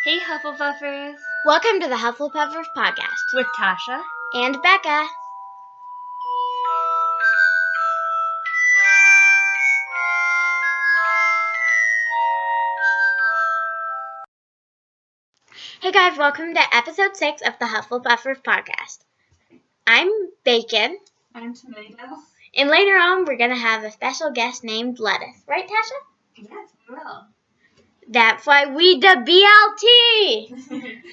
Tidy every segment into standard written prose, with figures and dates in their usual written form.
Hey Hufflepuffers! Welcome to the Hufflepuffers Podcast With Tasha and Becca. Hey guys, welcome to episode 6 of the Hufflepuffers Podcast. I'm Bacon, I'm Tomato. and later on we're going to have a special guest named Lettuce. Right, Tasha? Yes, we will. That's why we the BLT!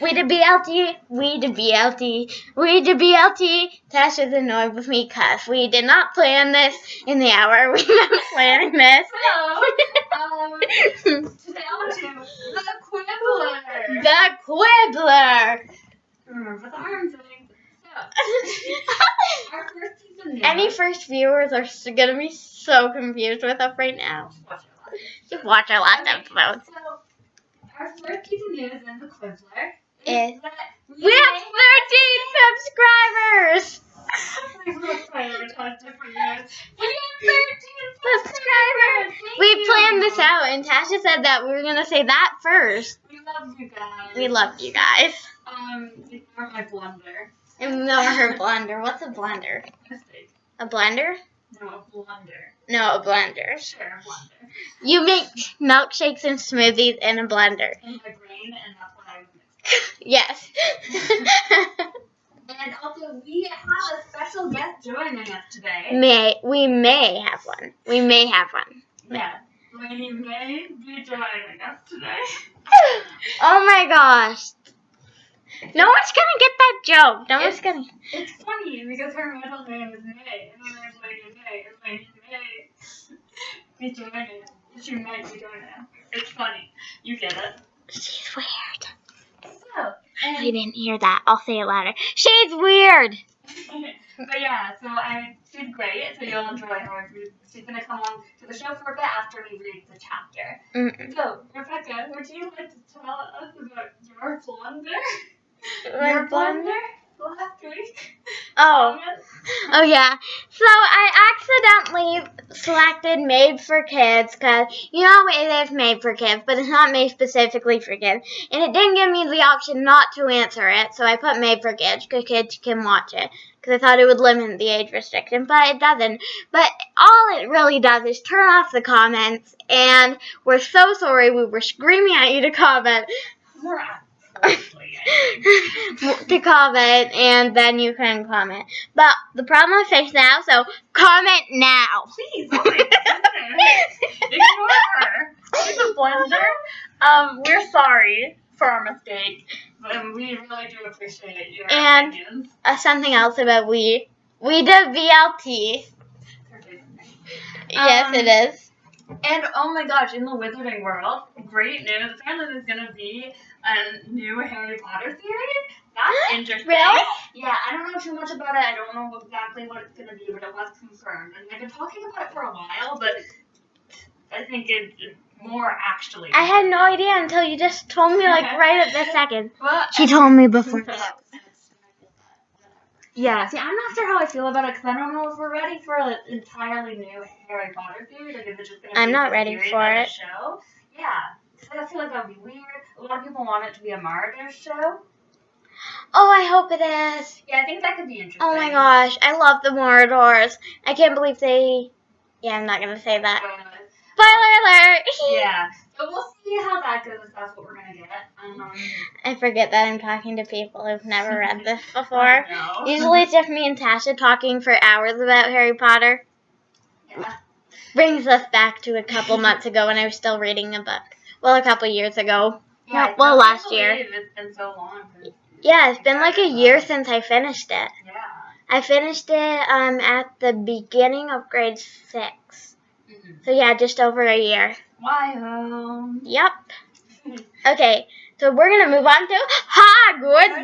We the BLT, we the BLT, we the BLT. Tasha's annoyed with me because we did not plan this in the hour we've been planning this. So, today on to the Quibbler. The Quibbler! Remember the arm thing. So, our first piece of news. Any first viewers are going to be so confused with us right now. Just watch our last episode. So, our first piece of news in the Quibbler Is that we have 13 subscribers! We have 13 Subscribers! We planned this out, and Tasha said that we were going to say that first. We love you guys. We love you guys. Ignore my blunder. Ignore her blender. What's a blender? Mistake. A blender? No, a blunder. No, a blender. Sure, a blunder. You make milkshakes and smoothies in a blender. In my brain, and that's what I mixed. Yes. And also, we have a special guest joining us today. We may have one. We may have one. Yeah, Lainey may be joining us today. Oh my gosh. No one's gonna get that joke. No one's gonna. It's funny because her middle name is May, and then there's Lainey May, and Lainey may be joining us. She might be joining us. It's funny. You get it. She's weird. So, I didn't hear that. I'll say it louder. She's weird. But yeah, so she's great, so you'll enjoy her. She's going to come on to the show for a bit after we read the chapter. Mm-mm. So, Rebecca, would you like to tell us about your blunder? Your blunder? Last week? Oh yeah. So I accidentally selected Made for Kids because, you know, it is made for kids, but it's not made specifically for kids. And it didn't give me the option not to answer it, so I put Made for Kids because kids can watch it. Because I thought it would limit the age restriction, but it doesn't. But all it really does is turn off the comments, and we're so sorry we were screaming at you to comment. More absolutely. To comment, and then you can comment. But the problem is fixed now, so comment now. Please, oh my goodness. Ignore her. She's a blunder. We're sorry for our mistake, but we really do appreciate your opinions. Something else about we did BLT. Yes, it is. And oh my gosh, in the Wizarding world, great news. Apparently there's going to be a new Harry Potter series. That's interesting. Really? Yeah, I don't know too much about it. I don't know exactly what it's going to be, but it was confirmed. And I've been talking about it for a while, but I think it's more actually. I had no idea until you just told me, like, right at this second. Well, She told me before. Yeah, see, I'm not sure how I feel about it because I don't know if we're ready for an entirely new Harry Potter series. Like, is it just going to be I'm not a ready series for and a it. show? Yeah, so I feel like that would be weird. A lot of people want it to be a Martyrs show. Oh, I hope it is. Yeah, I think that could be interesting. Oh my gosh, I love the Mordors. I can't believe they... Yeah, I'm not going to say that. Spoiler alert! Yeah, so we'll see how that goes if that's what we're going to get. I forget that I'm talking to people who've never read this before. I know. Usually it's just me and Tasha talking for hours about Harry Potter. Yeah. Brings us back to a couple months ago when I was still reading a book. Well, a couple years ago. Yeah, Well, I last can't year. believe It's been so long. Yeah, it's been like a year since I finished it. Yeah. I finished it at the beginning of grade 6. Mm-hmm. So yeah, just over a year. Wow. Yep. Okay, so we're going to move on to Hogwarts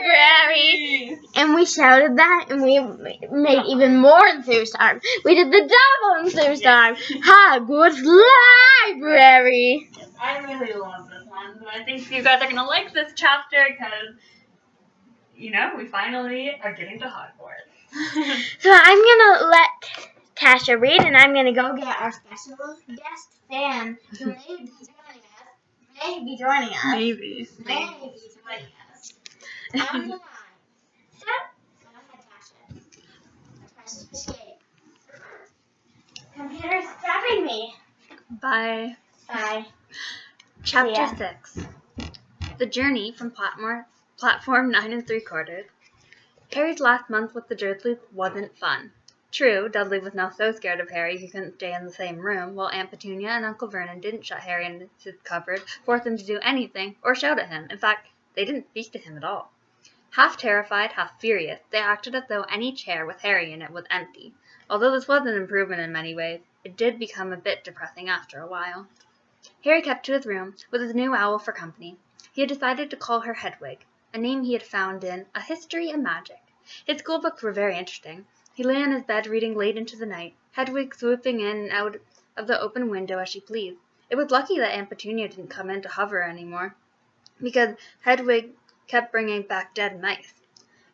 Library. And we shouted that, and we made even more enthusiasm. We did the double enthusiasm. Hogwarts Library. Yes, I really love this one. So I think you guys are going to like this chapter because, you know, we finally are getting to Hogwarts. So I'm going to let Tasha read, and I'm going to go get our special guest fan who may be joining us, may be joining us. Maybe. May be joining us. So, go ahead, Tasha. Escape. Computer's stopping me. Bye. Bye. Chapter 6. The journey from platform 9 3/4. Harry's last month with the Dursleys wasn't fun. True, Dudley was now so scared of Harry he couldn't stay in the same room, while Aunt Petunia and Uncle Vernon didn't shut Harry in his cupboard, force him to do anything, or shout at him. In fact, they didn't speak to him at all. Half terrified, half furious, they acted as though any chair with Harry in it was empty. Although this was an improvement in many ways, it did become a bit depressing after a while. Harry kept to his room, with his new owl for company. He had decided to call her Hedwig, a name he had found in A History of Magic. His school books were very interesting. He lay on his bed reading late into the night, Hedwig swooping in and out of the open window as she pleased. It was lucky that Aunt Petunia didn't come in to hover any more, because Hedwig kept bringing back dead mice.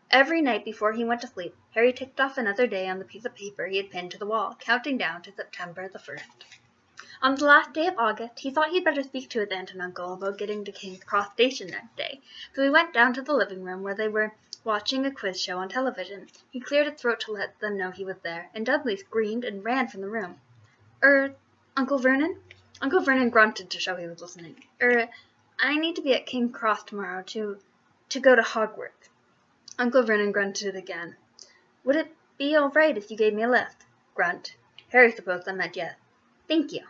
Every night before he went to sleep, Harry ticked off another day on the piece of paper he had pinned to the wall, counting down to September the 1st. On the last day of August, he thought he'd better speak to his aunt and uncle about getting to King's Cross Station next day, so he went down to the living room where they were watching a quiz show on television. He cleared his throat to let them know he was there, and Dudley screamed and ran from the room. Uncle Vernon? Uncle Vernon grunted to show he was listening. I need to be at King's Cross tomorrow to go to Hogwarts. Uncle Vernon grunted again. Would it be all right if you gave me a lift? Grunt. Harry supposed that meant yes. Thank you.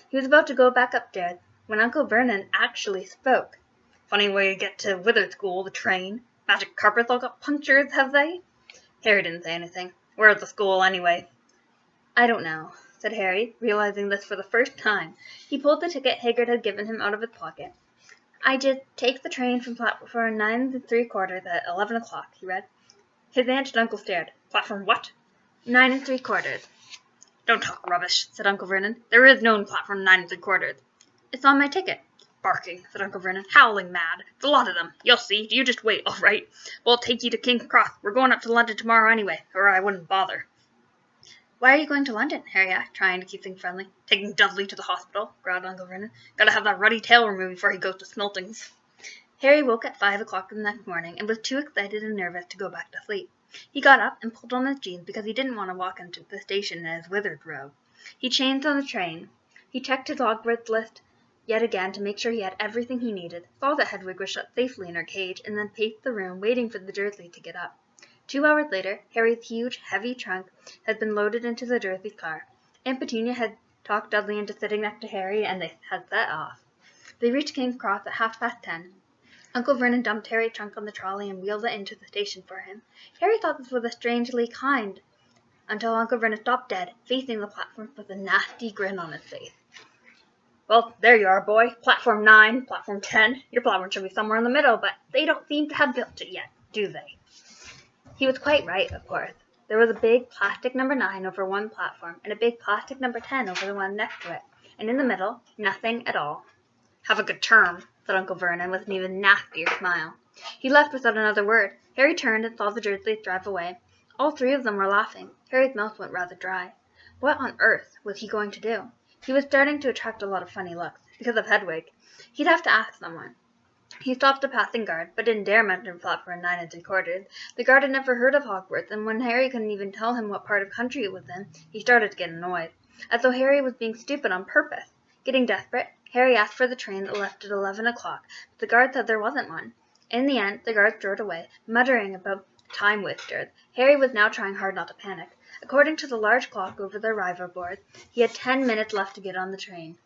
He was about to go back upstairs when Uncle Vernon actually spoke. Funny way to get to Wizard School, the train. Magic carpets all got punctures, have they? Harry didn't say anything. Where's the school, anyway? I don't know, said Harry, realizing this for the first time. He pulled the ticket Hagrid had given him out of his pocket. I just take the train from platform 9 3/4 at 11 o'clock, he read. His aunt and uncle stared. Platform what? 9 3/4. Don't talk rubbish, said Uncle Vernon. There is no platform 9 3/4. It's on my ticket. Barking, said Uncle Vernon. Howling mad. It's a lot of them. You'll see. You just wait, all right. We'll take you to King's Cross. We're going up to London tomorrow anyway, or I wouldn't bother. Why are you going to London? Harry asked, trying to keep things friendly. Taking Dudley to the hospital, growled Uncle Vernon. Gotta have that ruddy tail removed before he goes to Smeltings. Harry woke at 5 o'clock the next morning and was too excited and nervous to go back to sleep. He got up and pulled on his jeans because he didn't want to walk into the station in his wizard robe. He changed on the train. He checked his Hogwarts list yet again to make sure he had everything he needed, saw that Hedwig was shut safely in her cage, and then paced the room waiting for the Dursleys to get up. 2 hours later, Harry's huge, heavy trunk had been loaded into the Dursleys' car. Aunt Petunia had talked Dudley into sitting next to Harry, and they had set off. They reached King's Cross at 10:30. Uncle Vernon dumped Harry's trunk on the trolley and wheeled it into the station for him. Harry thought this was a strangely kind, until Uncle Vernon stopped dead, facing the platform with a nasty grin on his face. Well, there you are, boy. Platform 9, platform 10. Your platform should be somewhere in the middle, but they don't seem to have built it yet, do they? He was quite right, of course. There was a big plastic number 9 over one platform, and a big plastic number 10 over the one next to it, and in the middle, nothing at all. Have a good term, said Uncle Vernon with an even nastier smile. He left without another word. Harry turned and saw the Dursleys drive away. All 3 of them were laughing. Harry's mouth went rather dry. What on earth was he going to do? He was starting to attract a lot of funny looks, because of Hedwig. He'd have to ask someone. He stopped a passing guard, but didn't dare mention platform 9 3/4. The guard had never heard of Hogwarts, and when Harry couldn't even tell him what part of country it was in, he started to get annoyed, as though Harry was being stupid on purpose. Getting desperate, Harry asked for the train that left at 11 o'clock, but the guard said there wasn't one. In the end, the guard strode away, muttering about time wasters. Harry was now trying hard not to panic. According to the large clock over the arrival board, he had 10 minutes left to get on the train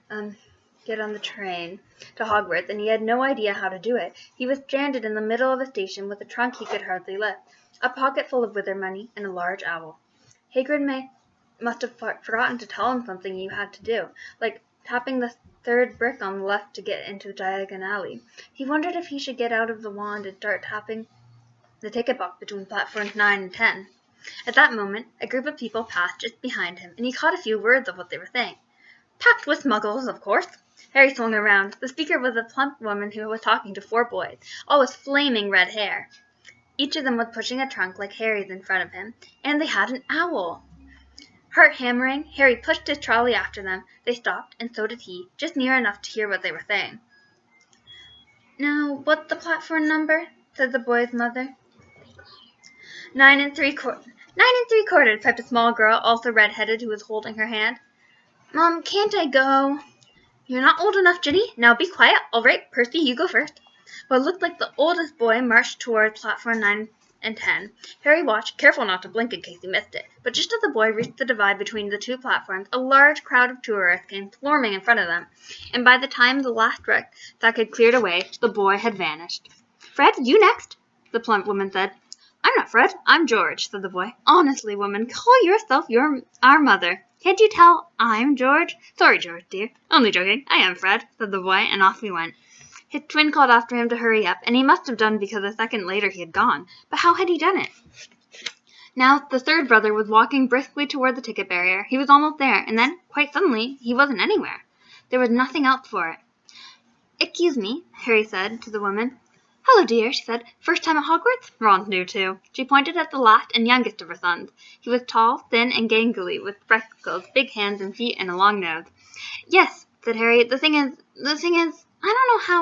to Hogwarts, and he had no idea how to do it. He was stranded in the middle of a station with a trunk he could hardly lift, a pocket full of wizard money, and a large owl. Hagrid must have forgotten to tell him something you had to do, like tapping the 3rd brick on the left to get into the Diagon Alley. He wondered if he should get out of the wand and start tapping the ticket box between platforms 9 and 10. At that moment, a group of people passed just behind him, and he caught a few words of what they were saying. Packed with muggles, of course. Harry swung around. The speaker was a plump woman who was talking to 4 boys, all with flaming red hair. Each of them was pushing a trunk like Harry's in front of him, and they had an owl. Heart hammering, Harry pushed his trolley after them. They stopped, and so did he, just near enough to hear what they were saying. "Now, what's the platform number?" said the boy's mother. 9 3/4. 9 3/4, piped a small girl, also red-headed, who was holding her hand. "Mom, can't I go?" "You're not old enough, Ginny. Now be quiet. All right, Percy, you go first." What looked like the oldest boy marched towards platform 9 and 10. Harry watched, careful not to blink in case he missed it. But just as the boy reached the divide between the two platforms, a large crowd of tourists came swarming in front of them, and by the time the last rucksack had cleared away, the boy had vanished. "Fred, you next," the plump woman said. "I'm not Fred, I'm George," said the boy. "Honestly, woman, call yourself our mother. Can't you tell I'm George?" "Sorry, George, dear. Only joking. I am Fred," said the boy, and off he went. His twin called after him to hurry up, and he must have done because a second later he had gone. But how had he done it? Now the third brother was walking briskly toward the ticket barrier. He was almost there, and then, quite suddenly, he wasn't anywhere. There was nothing else for it. "Excuse me," Harry said to the woman. "Hello, dear," she said. "First time at Hogwarts?" Ron knew, too. She pointed at the last and youngest of her sons. He was tall, thin, and gangly, with freckles, big hands and feet, and a long nose. "Yes," said Harry. The thing is, I don't know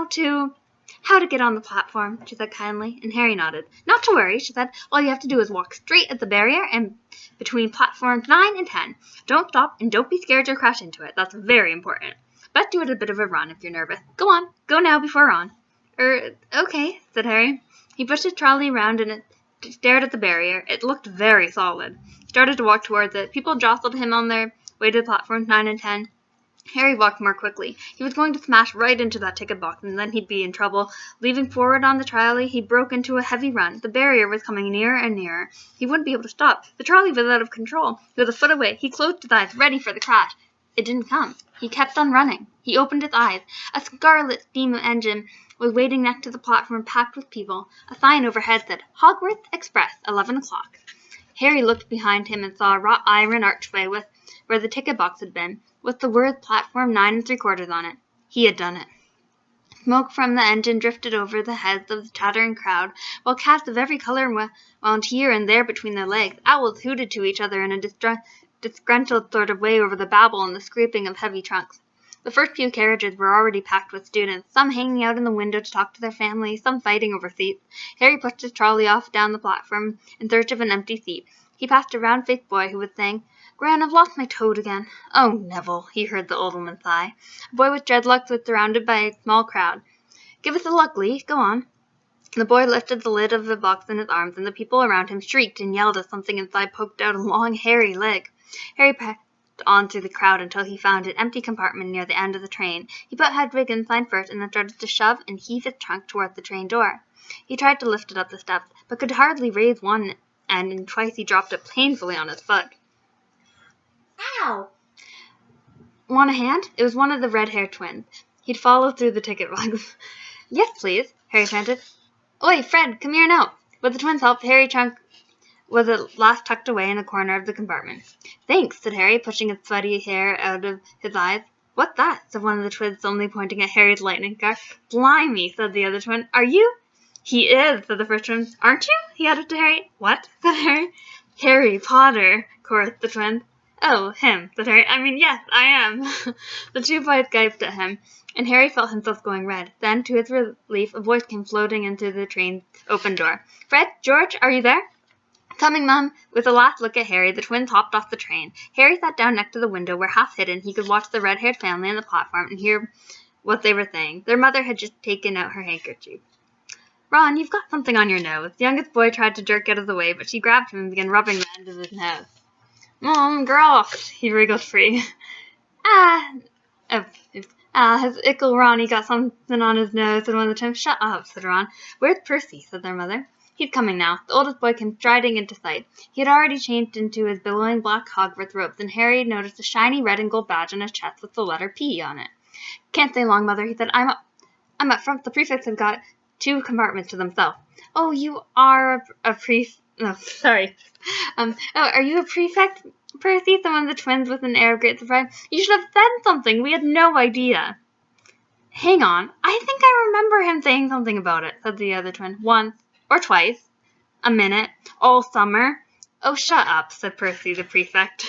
how to get on the platform," she said kindly, and Harry nodded. "Not to worry," she said. "All you have to do is walk straight at the barrier and between platforms 9 and 10. Don't stop, and don't be scared you'll crash into it. That's very important. But do it a bit of a run if you're nervous. Go on. Go now before Ron." Okay," said Harry. He pushed his trolley around and stared at the barrier. It looked very solid. He started to walk towards it. People jostled him on their way to platforms 9 and 10. Harry walked more quickly. He was going to smash right into that ticket box, and then he'd be in trouble. Leaving forward on the trolley, he broke into a heavy run. The barrier was coming nearer and nearer. He wouldn't be able to stop. The trolley was out of control. He was a foot away. He closed his eyes, ready for the crash. It didn't come. He kept on running. He opened his eyes. A scarlet steam engine was waiting next to the platform packed with people. A sign overhead said, "Hogwarts Express, 11 o'clock." Harry looked behind him and saw a wrought iron archway where the ticket box had been, with the words "Platform 9 3/4" on it. He had done it. Smoke from the engine drifted over the heads of the chattering crowd, while cats of every color wound here and there between their legs. Owls hooted to each other in a disgruntled sort of way over the babble and the scraping of heavy trunks. The first few carriages were already packed with students, some hanging out in the window to talk to their families, some fighting over seats. Harry pushed his trolley off down the platform in search of an empty seat. He passed a round-faced boy who was saying, "Gran, I've lost my toad again." "Oh, Neville," he heard the old woman sigh. A boy with dreadlocks was surrounded by a small crowd. "Give us a look, Lee. Go on." The boy lifted the lid of the box in his arms, and the people around him shrieked and yelled as something inside poked out a long, hairy leg. Harry passed on through the crowd until he found an empty compartment near the end of the train. He put Hedwig inside first and then started to shove and heave his trunk toward the train door. He tried to lift it up the steps, but could hardly raise one end, and twice he dropped it painfully on his foot. Ow! "Want a hand?" It was one of the red-haired twins. He'd followed through the ticket box. "Yes, please," Harry panted. "Oi, Fred, come here now." With the twins' help, Harry's trunk was at last tucked away in a corner of the compartment. "Thanks," said Harry, pushing his sweaty hair out of his eyes. "What's that?" said one of the twins, suddenly pointing at Harry's lightning car. "Blimey," said the other twin. "Are you?" "He is," said the first twin. "Aren't you?" he added to Harry. "What?" said Harry. "Harry Potter," chorused the twins. "Oh, him," said Harry. "I mean, yes, I am." The two boys gaped at him, and Harry felt himself going red. Then, to his relief, a voice came floating into the train's open door. "Fred, George, are you there?" "Coming, Mum." With a last look at Harry, the twins hopped off the train. Harry sat down next to the window where, half hidden, he could watch the red-haired family on the platform and hear what they were saying. Their mother had just taken out her handkerchief. "Ron, you've got something on your nose." The youngest boy tried to jerk out of the way, but she grabbed him and began rubbing the end of his nose. "Mom, girl!" He wriggled free. His ickle Ronnie got something on his nose," said one of the twins. "Shut up," said Ron. "Where's Percy?" said their mother. "He's coming now." The oldest boy came striding into sight. He had already changed into his billowing black Hogwarts robes, and Harry noticed a shiny red and gold badge on his chest with the letter P on it. "Can't stay long, Mother," he said. I'm up front. The prefects have got 2 compartments to themselves." "Oh, you are a prefect." "Oh, sorry. Are you a prefect, Percy?" said one of the twins with an air of great surprise. "You should have said something. We had no idea." "Hang on. I think I remember him saying something about it," said the other twin. "Once. Or twice. A minute. All summer." "Oh, shut up," said Percy, the prefect.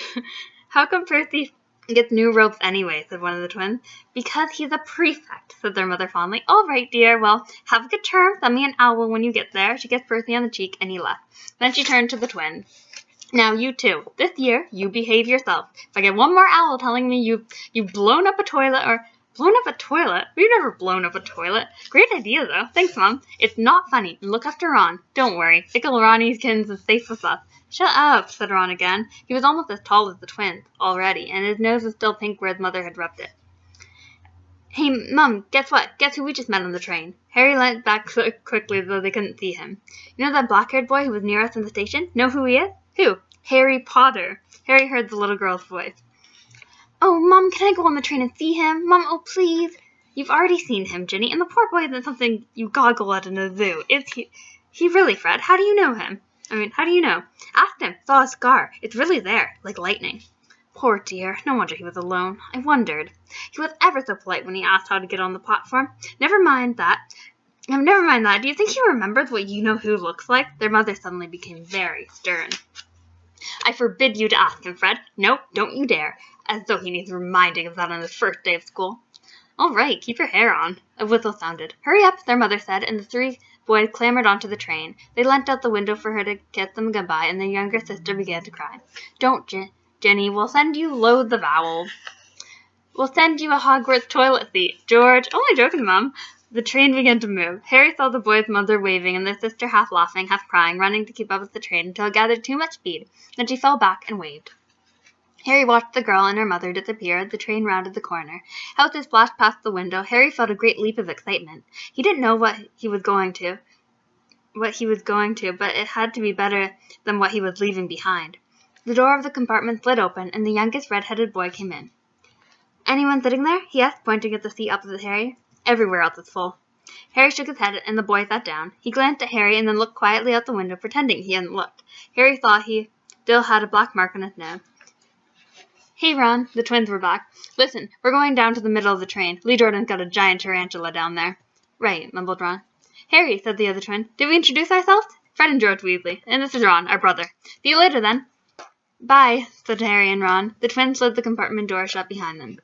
How come Percy gets new ropes anyway, said one of the twins. Because he's a prefect, said their mother fondly. All right, dear, well, have a good term. Send me an owl when you get there. She kissed Percy on the cheek, and he left. Then she turned to the twins. Now, you two, this year, you behave yourself. If I get one more owl telling me you've blown up a toilet or... Blown up a toilet? We've never blown up a toilet. Great idea, though. Thanks, Mom. It's not funny. And look after Ron. Don't worry. Fickle Ronnieskins is safe with us. Shut up, said Ron again. He was almost as tall as the twins, already, and his nose was still pink where his mother had rubbed it. Hey, Mom, guess what? Guess who we just met on the train? Harry leant back quickly as though they couldn't see him. You know that black-haired boy who was near us in the station? Know who he is? Who? Harry Potter. Harry heard the little girl's voice. Oh, Mom, can I go on the train and see him? Mom, oh, please. You've already seen him, Ginny, and the poor boy isn't something you goggle at in a zoo. Is he really, Fred? How do you know him? How do you know? Ask him. Saw a scar. It's really there, like lightning. Poor dear. No wonder he was alone. I wondered. He was ever so polite when he asked how to get on the platform. Never mind that. Do you think he remembers what you-know-who looks like? Their mother suddenly became very stern. I forbid you to ask him, Fred. No, don't you dare. As though he needs reminding of that on his first day of school. All right, keep your hair on. A whistle sounded. Hurry up, their mother said, and the three boys clambered onto the train. They leant out the window for her to kiss them goodbye, and their younger sister began to cry. Don't, Jenny. We'll send you loads of owls. We'll send you a Hogwarts toilet seat. George. Only joking, Mum. The train began to move. Harry saw the boy's mother waving and their sister half laughing, half crying, running to keep up with the train until it gathered too much speed. Then she fell back and waved. Harry watched the girl and her mother disappear as the train rounded the corner. Houses flashed past the window. Harry felt a great leap of excitement. He didn't know what he was going to, but it had to be better than what he was leaving behind. The door of the compartment slid open, and the youngest red-headed boy came in. Anyone sitting there? He asked, pointing at the seat opposite Harry. Everywhere else is full. Harry shook his head, and the boy sat down. He glanced at Harry and then looked quietly out the window, pretending he hadn't looked. Harry thought he still had a black mark on his nose. Hey, Ron. The twins were back. Listen, we're going down to the middle of the train. Lee Jordan's got a giant tarantula down there. Right, mumbled Ron. Harry, said the other twin. Did we introduce ourselves? Fred and George Weasley. And this is Ron, our brother. See you later, then. Bye, said Harry and Ron. The twins slid the compartment door shut behind them.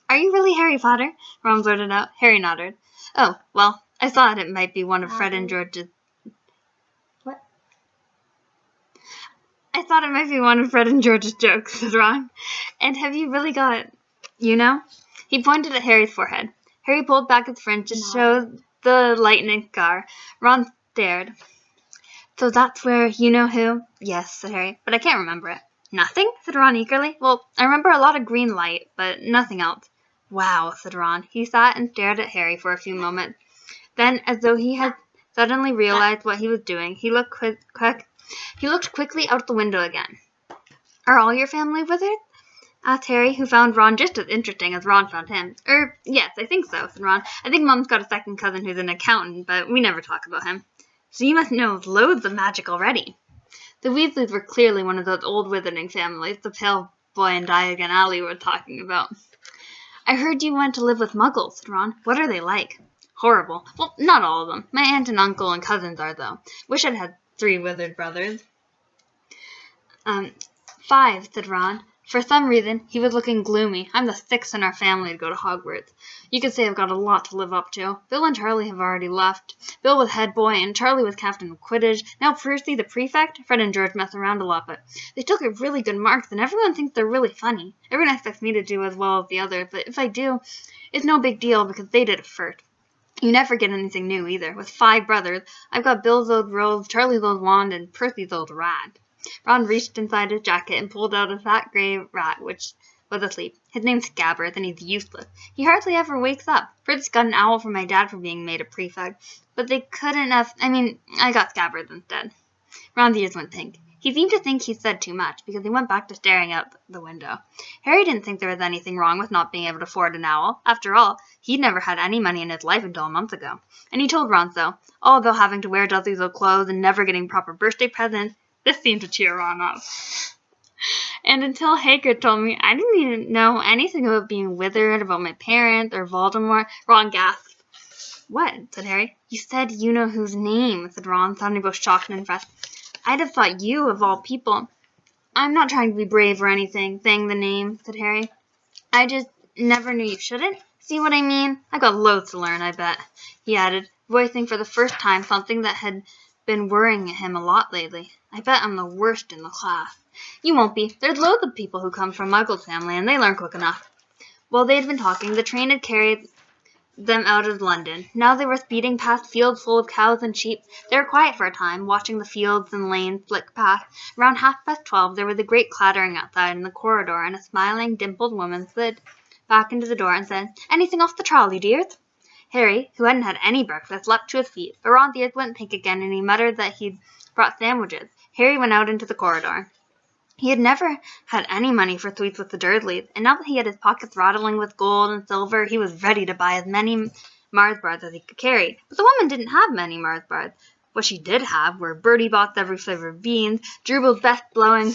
Are you really Harry Potter? Ron blurted out. Harry nodded. Oh, well, I thought it might be one of Fred and George's... What? I thought it might be one of Fred and George's jokes, said Ron. And have you really got... He pointed at Harry's forehead. Harry pulled back his fringe to show the lightning scar. Ron stared. So that's where you-know-who? Yes, said Harry, but I can't remember it. Nothing? Said Ron eagerly. Well, I remember a lot of green light, but nothing else. Wow, said Ron. He sat and stared at Harry for a few moments. Then, as though he had suddenly realized what he was doing, he looked quickly out the window again. Are all your family wizards? Asked Harry, who found Ron just as interesting as Ron found him. Yes, I think so, said Ron. I think Mom's got a second cousin who's an accountant, but we never talk about him. So you must know loads of magic already. The Weasleys were clearly one of those old wizarding families the pale boy and Diagon Alley were talking about. I heard you went to live with Muggles, said Ron. What are they like? Horrible. Well, not all of them. My aunt and uncle and cousins are, though. Wish I'd had 3 wizard brothers. 5, said Ron. For some reason, he was looking gloomy. I'm the 6th in our family to go to Hogwarts. You could say I've got a lot to live up to. Bill and Charlie have already left. Bill was head boy, and Charlie was captain of Quidditch. Now Percy, the prefect. Fred and George mess around a lot, but they still get really good marks, and everyone thinks they're really funny. Everyone expects me to do as well as the others, but if I do, it's no big deal because they did it first. You never get anything new, either. With 5 brothers, I've got Bill's old rose, Charlie's old wand, and Percy's old rat. Ron reached inside his jacket and pulled out a fat gray rat, which was asleep. His name's Scabbers, and he's useless. He hardly ever wakes up. Fritz got an owl from my dad for being made a prefect, but they couldn't have... I got Scabbers instead. Ron's ears went pink. He seemed to think he said too much, because he went back to staring out the window. Harry didn't think there was anything wrong with not being able to afford an owl. After all, he'd never had any money in his life until a month ago. And he told Ron so, all about having to wear Dudley's old clothes and never getting proper birthday presents. This seemed to cheer Ron up. And until Hagrid told me, I didn't even know anything about being withered, about my parents, or Voldemort. Ron gasped. What? Said Harry. You said you-know-whose name, said Ron, sounding both shocked and impressed. I'd have thought you, of all people. I'm not trying to be brave or anything, saying the name, said Harry. I just never knew you shouldn't. See what I mean? I've got loads to learn, I bet, he added, voicing for the first time something that had been worrying him a lot lately. I bet I'm the worst in the class. You won't be. There's loads of people who come from Muggles family, and they learn quick enough. While they had been talking, the train had carried them out of London. Now they were speeding past fields full of cows and sheep. They were quiet for a time, watching the fields and lanes flick past. Around 12:30, there was a great clattering outside in the corridor, and a smiling, dimpled woman slid back into the door and said, "Anything off the trolley, dears?" Harry, who hadn't had any breakfast, leapt to his feet, but Ron's ears wouldn't think again, and he muttered that he'd brought sandwiches. Harry went out into the corridor. He had never had any money for sweets with the Dursleys, and now that he had his pockets rattling with gold and silver, he was ready to buy as many Mars bars as he could carry. But the woman didn't have many Mars bars. What she did have were Bertie Bott's every flavor of beans, Drubal's best blowing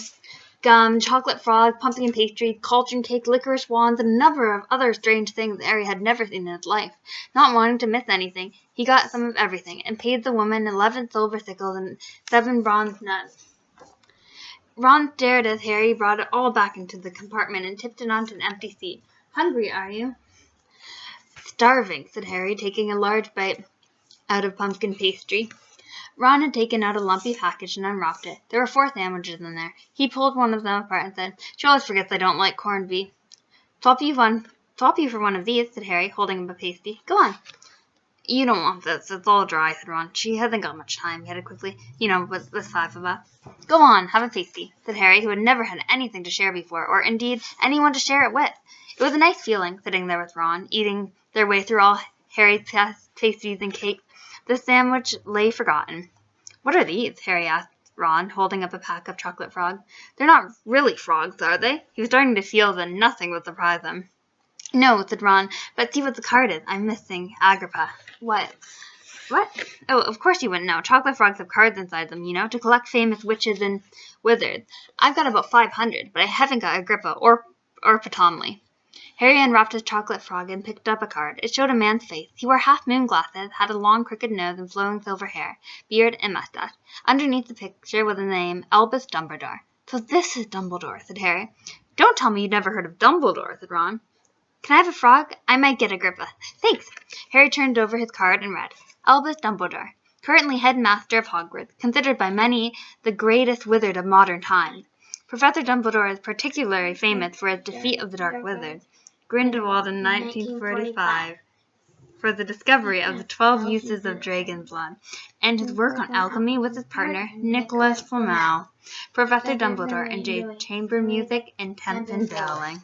gum, chocolate frogs, pumpkin pastry, cauldron cake, licorice wands, and a number of other strange things that Harry had never seen in his life. Not wanting to miss anything, he got some of everything, and paid the woman 11 silver sickles and 7 bronze nuts. Ron stared as Harry brought it all back into the compartment and tipped it onto an empty seat. "Hungry, are you?" "Starving," said Harry, taking a large bite out of pumpkin pastry. Ron had taken out a lumpy package and unwrapped it. There were 4 sandwiches in there. He pulled one of them apart and said, "She always forgets I don't like corned beef." Swap you for one of these," said Harry, holding him a pasty. "Go on." "You don't want this. It's all dry," said Ron. "She hasn't got much time," he added quickly. With 5 of us. "Go on, have a pasty," said Harry, who had never had anything to share before, or, indeed, anyone to share it with. It was a nice feeling, sitting there with Ron, eating their way through all Harry's pasties and cake. The sandwich lay forgotten. "What are these?" Harry asked Ron, holding up a pack of chocolate frogs. "They're not really frogs, are they?" He was starting to feel that nothing would surprise him. "No," said Ron, "but see what the card is. I'm missing Agrippa." "What?" "Oh, of course you wouldn't know. Chocolate frogs have cards inside them, to collect famous witches and wizards. I've got about 500, but I haven't got Agrippa or Patomley." Harry unwrapped his chocolate frog and picked up a card. It showed a man's face. He wore half-moon glasses, had a long crooked nose and flowing silver hair, beard and mustache. Underneath the picture was the name Albus Dumbledore. "So this is Dumbledore," said Harry. "Don't tell me you'd never heard of Dumbledore," said Ron. "Can I have a frog? I might get Agrippa." "Thanks." Harry turned over his card and read, "Albus Dumbledore, currently headmaster of Hogwarts, considered by many the greatest wizard of modern times. Professor Dumbledore is particularly famous for his defeat of the Dark Wizard, Grindelwald, in 1945, for the discovery of the 12 uses of dragon blood, and his work on alchemy with his partner, Nicholas Flamel. Professor Dumbledore enjoyed chamber music and Tempton Dowling."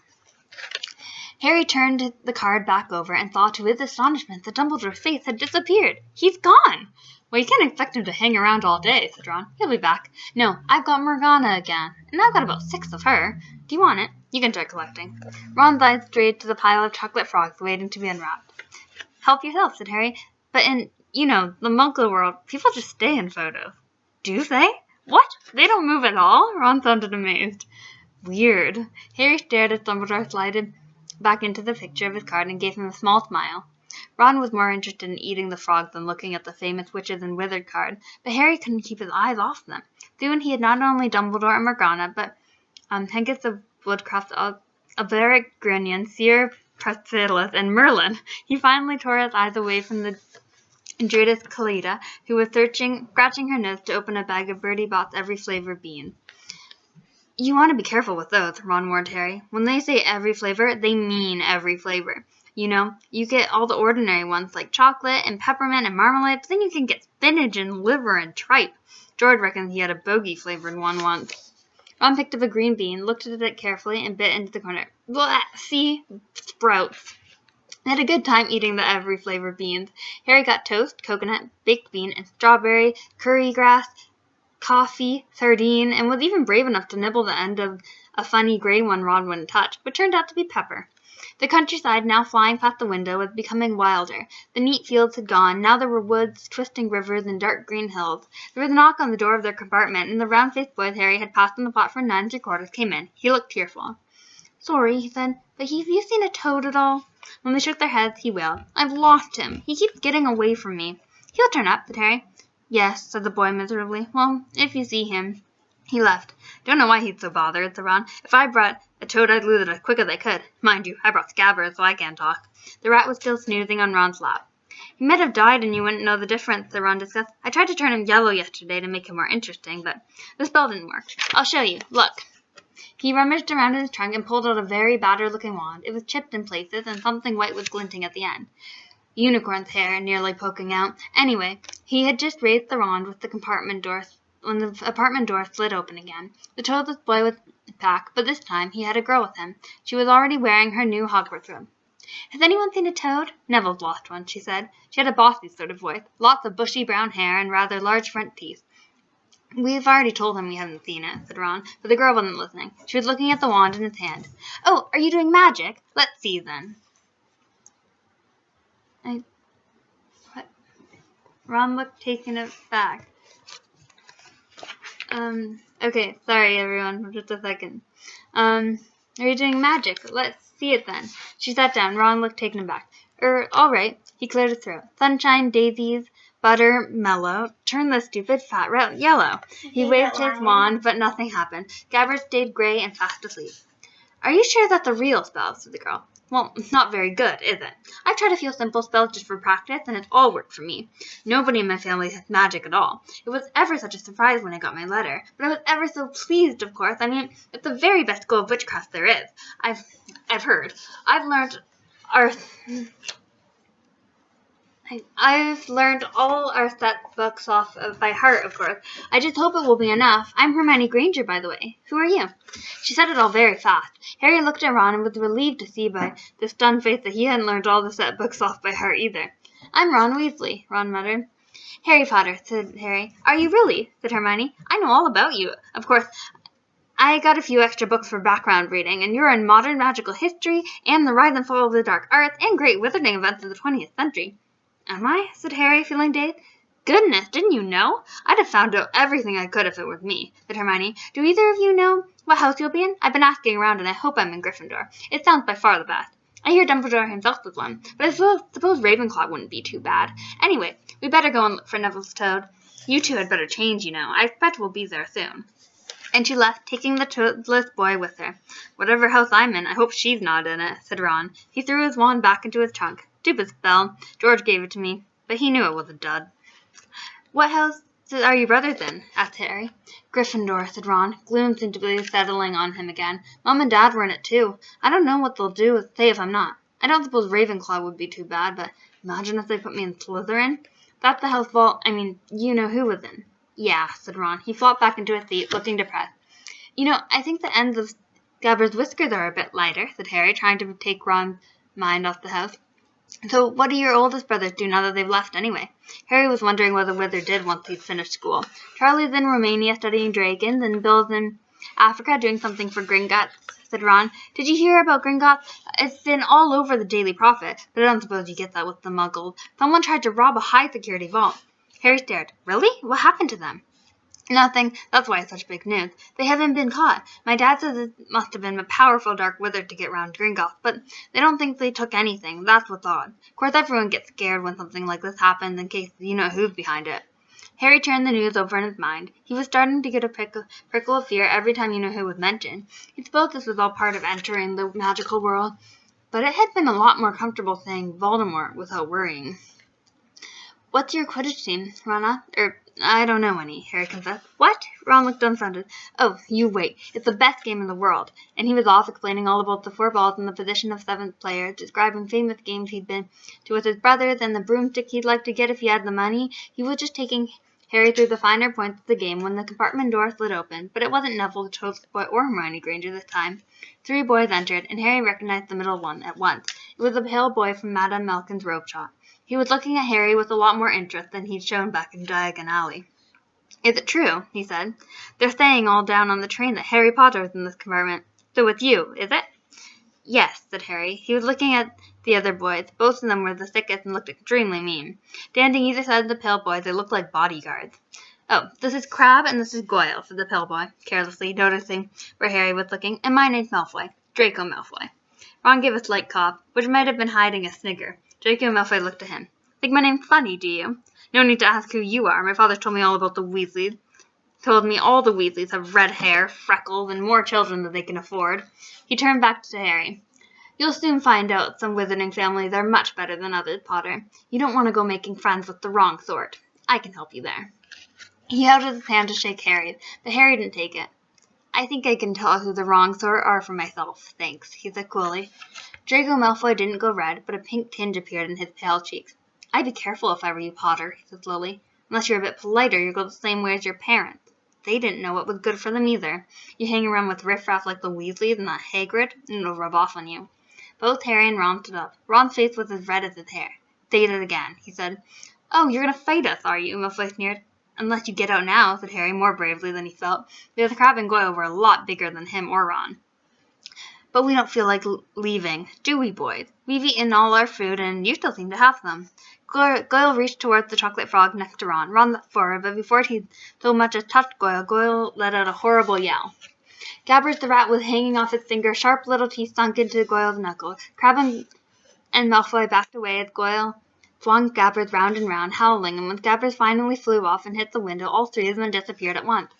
Harry turned the card back over and saw to his astonishment that Dumbledore's face had disappeared. "He's gone!" "Well, you can't expect him to hang around all day," said Ron. "He'll be back." "No, I've got Morgana again, and I've got about 6 of her. Do you want it? You can start collecting." Ron's eyes strayed to the pile of chocolate frogs waiting to be unwrapped. "Help yourself," said Harry. "But in, the Muggle world, people just stay in photos." "Do they? What? They don't move at all?" Ron sounded amazed. "Weird." Harry stared as Dumbledore slided back into the picture of his card and gave him a small smile. Ron was more interested in eating the frogs than looking at the famous witches and wizard card, but Harry couldn't keep his eyes off them. Soon he had not only Dumbledore and Morgana, but Hengist of Woodcroft, Alberic Grinion, Seer Praxiteles, and Merlin. He finally tore his eyes away from the Druidess Kalida, who was scratching her nose to open a bag of Bertie Bott's every flavor beans. "You want to be careful with those," Ron warned Harry. "When they say every flavor, they mean every flavor. You get all the ordinary ones like chocolate and peppermint and marmalade, but then you can get spinach and liver and tripe. George reckons he had a bogey-flavored one once." Ron picked up a green bean, looked at it carefully, and bit into the corner. "Blah! See? Sprouts." They had a good time eating the every flavor beans. Harry got toast, coconut, baked bean, and strawberry, curry grass, coffee, sardine, and was even brave enough to nibble the end of a funny gray one Ron wouldn't touch, which turned out to be pepper. The countryside, now flying past the window, was becoming wilder. The neat fields had gone. Now there were woods, twisting rivers, and dark green hills. There was a knock on the door of their compartment, and the round-faced boy Harry had passed on the platform 9 3/4 came in. He looked tearful. "Sorry," he said, "but have you seen a toad at all?" When they shook their heads, he wailed, "I've lost him. He keeps getting away from me." "He'll turn up," said Harry. "Yes," said the boy miserably. "Well, if you see him, He left. Don't know why he'd so bothered, said Ron. If I brought a toad, I'd lose it as quick as I could. Mind you, I brought Scabbers, so I can't talk. The rat was still snoozing on Ron's lap. He might have died and you wouldn't know the difference, said Ron discussed. I tried to turn him yellow yesterday to make him more interesting, but the spell didn't work. I'll show you. Look. He rummaged around in his trunk and pulled out a very battered-looking wand. It was chipped in places, and something white was glinting at the end. Unicorn's hair, nearly poking out. Anyway, he had just raised the wand with the compartment door when the apartment door slid open again. The toadless boy was back, but this time he had a girl with him. She was already wearing her new Hogwarts robe. Has anyone seen a toad? Neville's lost one, she said. She had a bossy sort of voice, lots of bushy brown hair and rather large front teeth. We've already told him we haven't seen it, said Ron, but the girl wasn't listening. She was looking at the wand in his hand. Oh, are you doing magic? Let's see, then. What? Ron looked taken aback. Okay, sorry, everyone, just a second. Are you doing magic? Let's see it, then. She sat down. Ron looked taken aback. All right. He cleared his throat. Sunshine, daisies, butter, mellow. Turn the stupid fat rat yellow. He waved his wand, but nothing happened. Gabbard stayed gray and fast asleep. Are you sure that's a real spell? Said the girl. Well, it's not very good, is it? I've tried a few simple spells just for practice, and it's all worked for me. Nobody in my family has magic at all. It was ever such a surprise when I got my letter, but I was ever so pleased, of course. I mean, it's the very best school of witchcraft there is. I've heard. I've learned all our set books off by heart, of course. I just hope it will be enough. I'm Hermione Granger, by the way. Who are you? She said it all very fast. Harry looked at Ron and was relieved to see by the stunned face that he hadn't learned all the set books off by heart either. I'm Ron Weasley, Ron muttered. Harry Potter, said Harry. Are you really? Said Hermione. I know all about you. Of course, I got a few extra books for background reading, and you're in modern magical history and the rise and fall of the dark arts and great wizarding events of the 20th century. Am I? Said Harry, feeling dazed. Goodness, didn't you know? I'd have found out everything I could if it was me, said Hermione. Do either of you know what house you'll be in? I've been asking around, and I hope I'm in Gryffindor. It sounds by far the best. I hear Dumbledore himself was one, but I suppose Ravenclaw wouldn't be too bad. Anyway, we better go and look for Neville's toad. You two had better change, you know. I expect we'll be there soon. And she left, taking the toadless boy with her. Whatever house I'm in, I hope she's not in it, said Ron. He threw his wand back into his trunk. Stupid spell. George gave it to me, but he knew it was a dud. What house are you brothers in? Asked Harry. Gryffindor, said Ron. Gloom seemed to be settling on him again. Mom and Dad were in it too. I don't know what they'll say if I'm not. I don't suppose Ravenclaw would be too bad, but imagine if they put me in Slytherin. That's the house you know who was in. Yeah, said Ron. He flopped back into his seat, looking depressed. You know, I think the ends of Scabbard's whiskers are a bit lighter, said Harry, trying to take Ron's mind off the house. So what do your oldest brothers do now that they've left anyway? Harry was wondering what the wizard did once he'd finished school. Charlie's in Romania studying dragons, and Bill's in Africa doing something for Gringotts, said Ron. Did you hear about Gringotts? It's been all over the Daily Prophet, but I don't suppose you get that with the muggles. Someone tried to rob a high-security vault. Harry stared. Really? What happened to them? Nothing. That's why it's such big news. They haven't been caught. My dad says it must have been a powerful dark wizard to get round Gringotts, but they don't think they took anything. That's what's odd. Of course, everyone gets scared when something like this happens in case you know who's behind it. Harry turned the news over in his mind. He was starting to get a prickle of fear every time you know who was mentioned. He supposed this was all part of entering the magical world, but it had been a lot more comfortable saying Voldemort without worrying. What's your Quidditch team, Ron? I don't know any, Harry confessed. What? Ron looked dumbfounded. Oh, you wait. It's the best game in the world. And he was off explaining all about the 4 balls and the position of 7th player, describing famous games he'd been to with his brothers and the broomstick he'd like to get if he had the money. He was just taking Harry through the finer points of the game when the compartment door slid open, but it wasn't Neville, the toadless boy, or Hermione Granger this time. 3 boys entered, and Harry recognized the middle one at once. It was the pale boy from Madame Malkin's robe shop. He was looking at Harry with a lot more interest than he'd shown back in Diagon Alley. Is it true? He said. They're saying all down on the train that Harry Potter is in this compartment. So it's you, is it? Yes, said Harry. He was looking at the other boys. Both of them were the thickest and looked extremely mean. Standing either side of the pale boy, they looked like bodyguards. Oh, this is Crabbe and this is Goyle, said the pale boy, carelessly, noticing where Harry was looking. And my name's Malfoy. Draco Malfoy. Ron gave a slight cough, which might have been hiding a snigger. Draco Malfoy looked at him. Think my name's funny, do you? No need to ask who you are. My father told me all about the Weasleys. told me all the Weasleys have red hair, freckles, and more children than they can afford. He turned back to Harry. You'll soon find out some wizarding families are much better than others, Potter. You don't want to go making friends with the wrong sort. I can help you there. He held out his hand to shake Harry, but Harry didn't take it. I think I can tell who the wrong sort are for myself, thanks, he said coolly. Draco Malfoy didn't go red, but a pink tinge appeared in his pale cheeks. I'd be careful if I were you, Potter, he said slowly. Unless you're a bit politer, you'll go the same way as your parents. They didn't know what was good for them either. You hang around with riffraff like the Weasleys and that Hagrid, and it'll rub off on you. Both Harry and Ron stood up. Ron's face was as red as his hair. Say it again, he said. Oh, you're going to fight us, are you? Malfoy sneered. Unless you get out now, said Harry more bravely than he felt, because Crabbe and Goyle were a lot bigger than him or Ron. But we don't feel like leaving, do we, boys? We've eaten all our food, and you still seem to have some. Goyle reached towards the chocolate frog next to Ron. Ron leapt forward, but before he so much as touched Goyle, Goyle let out a horrible yell. Gabbers the rat was hanging off his finger, sharp little teeth sunk into Goyle's knuckles. Crabbe and Malfoy backed away as Goyle flung Gabbers round and round, howling, and when Gabbers finally flew off and hit the window, all three of them disappeared at once.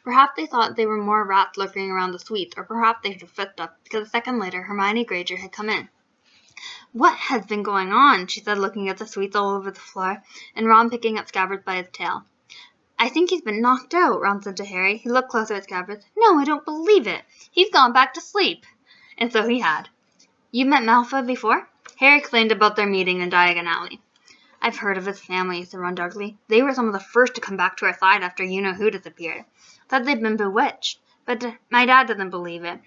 Perhaps they thought they were more rats lurking around the suites, or perhaps they had flipped up, because a second later Hermione Granger had come in. What has been going on? She said, looking at the sweets all over the floor, and Ron picking up Scabbers by his tail. I think he's been knocked out, Ron said to Harry. He looked closer at Scabbers. No, I don't believe it. He's gone back to sleep. And so he had. You met Malfoy before? Harry explained about their meeting in Diagon Alley. I've heard of his family, said Ron darkly. They were some of the first to come back to our side after you-know-who disappeared. Thought they'd been bewitched. But my dad doesn't believe it.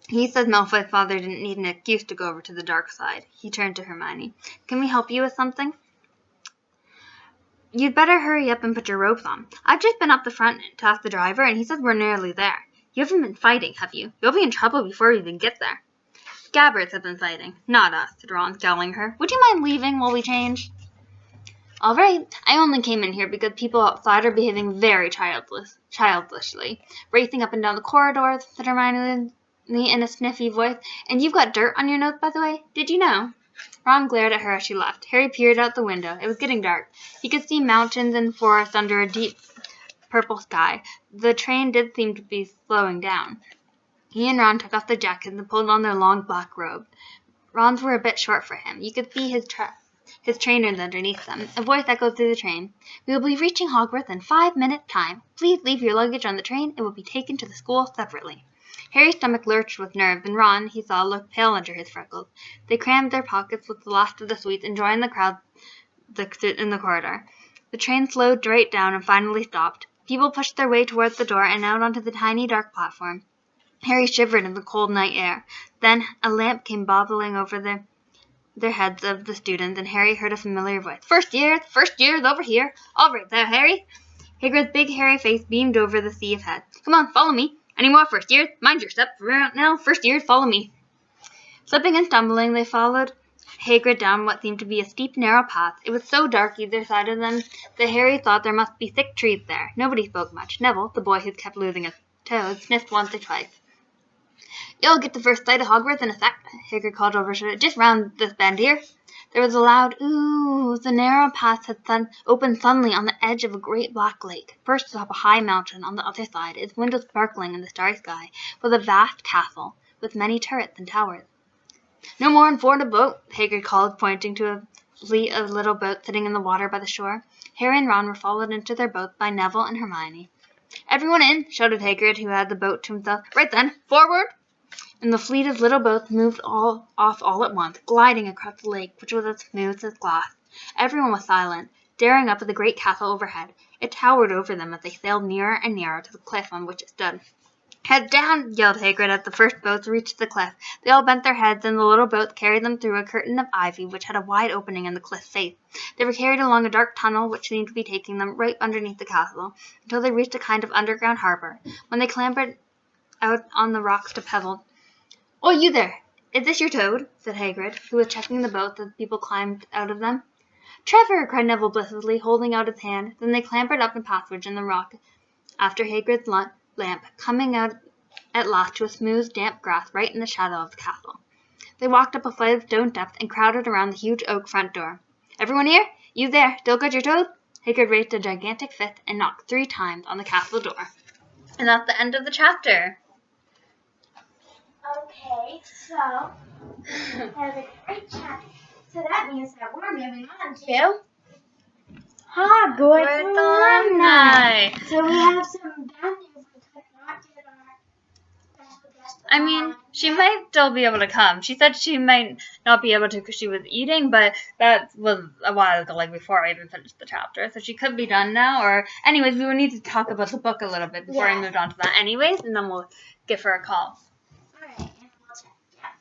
He says Malfoy's father didn't need an excuse to go over to the dark side. He turned to Hermione. Can we help you with something? You'd better hurry up and put your robes on. I've just been up the front to ask the driver, and he says we're nearly there. You haven't been fighting, have you? You'll be in trouble before we even get there. Gabbers have been fighting, not us, said Ron, scowling her. Would you mind leaving while we change? All right. I only came in here because people outside are behaving very childishly, racing up and down the corridors, said Hermione in a sniffy voice. And you've got dirt on your nose, by the way. Did you know? Ron glared at her as she left. Harry peered out the window. It was getting dark. He could see mountains and forests under a deep purple sky. The train did seem to be slowing down. He and Ron took off their jackets and pulled on their long black robes. Ron's were a bit short for him. You could see his trainers underneath them. A voice echoed through the train. We will be reaching Hogwarts in 5 minutes' time. Please leave your luggage on the train. It will be taken to the school separately. Harry's stomach lurched with nerves, and Ron, he saw, looked pale under his freckles. They crammed their pockets with the last of the sweets and joined the crowd in the corridor. The train slowed right down and finally stopped. People pushed their way towards the door and out onto the tiny dark platform. Harry shivered in the cold night air. Then a lamp came bobbling over their heads of the students, and Harry heard a familiar voice. First years, over here. All right there, Harry. Hagrid's big hairy face beamed over the sea of heads. Come on, follow me. Any more first years? Mind your step. Right now, first years, follow me. Slipping and stumbling, they followed Hagrid down what seemed to be a steep, narrow path. It was so dark either side of them that Harry thought there must be thick trees there. Nobody spoke much. Neville, the boy who kept losing his toes, sniffed once or twice. You'll get the first sight of Hogwarts in a sec, Hagrid called over to it. Just round this bend here. There was a loud ooh. The narrow path had opened suddenly on the edge of a great black lake. First atop a high mountain on the other side, its windows sparkling in the starry sky, was a vast castle with many turrets and towers. No more on board a boat, Hagrid called, pointing to a fleet of little boats sitting in the water by the shore. Harry and Ron were followed into their boats by Neville and Hermione. Everyone in, shouted Hagrid, who had the boat to himself. Right then, forward! And the fleet of little boats moved off all at once, gliding across the lake, which was as smooth as glass. Everyone was silent, staring up at the great castle overhead. It towered over them as they sailed nearer and nearer to the cliff on which it stood. Heads down, yelled Hagrid as the first boats reached the cliff. They all bent their heads, and the little boats carried them through a curtain of ivy which had a wide opening in the cliff face. They were carried along a dark tunnel which seemed to be taking them right underneath the castle, until they reached a kind of underground harbor. When they clambered out on the rocks to pebble, "Oh, you there! Is this your Toad?" said Hagrid, who was checking the boats as people climbed out of them. "Trevor!" cried Neville blissfully, holding out his hand. Then they clambered up a passage in the rock after Hagrid's lamp, coming out at last to a smooth, damp grass right in the shadow of the castle. They walked up a flight of stone steps and crowded around the huge oak front door. "Everyone here? You there! Still got your Toad?" Hagrid raised a gigantic fist and knocked 3 times on the castle door. And that's the end of the chapter. Okay, so that was a great chapter. So that means that we're moving on to Hogwarts alumni. So we have some bad news. We could not get our special guest. I mean, she might still be able to come. She said she might not be able to because she was eating, but that was a while ago, like before I even finished the chapter. So she could be done now. Or, anyways, we would need to talk about the book a little bit before I moved on to that anyways, and then we'll give her a call. Alright, and we'll check. Yeah.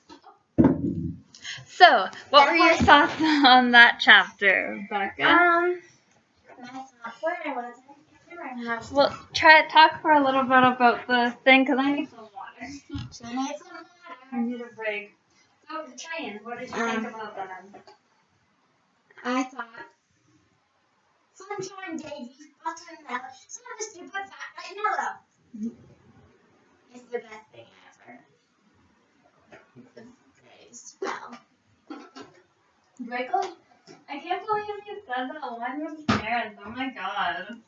So, what were your thoughts on that chapter, Becca? My thoughts were I wasn't much. Well, talk for a little bit about the thing, because I need some water. She needs some water. I need a break. So, the train, what did you think about that? I thought Sunshine Daisies, Buttermilk, some of the stupid fat vanilla. It's the best thing ever. The great spell. Draco? I can't believe you said that one with his parents. Oh my god.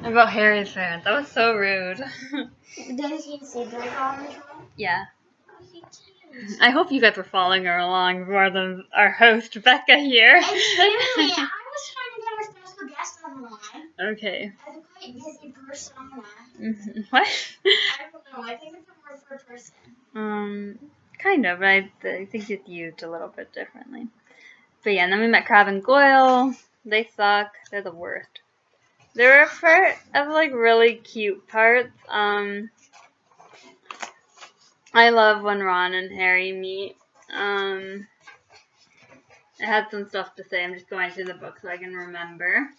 About Harry's parents. That was so rude. Did he see Draco on the train? Yeah. Oh, he did. I hope you guys were following her along more than our host, Becca, here. Excuse me, I was trying to get our special guest on the line. Okay. As a quite busy persona. What? I don't know, I think it's a word for person. Kind of, but I think it's used a little bit differently. But yeah, and then we met Crabbe and Goyle. They suck. They're the worst. There were part of like really cute parts. I love when Ron and Harry meet. I had some stuff to say. I'm just going through the book so I can remember.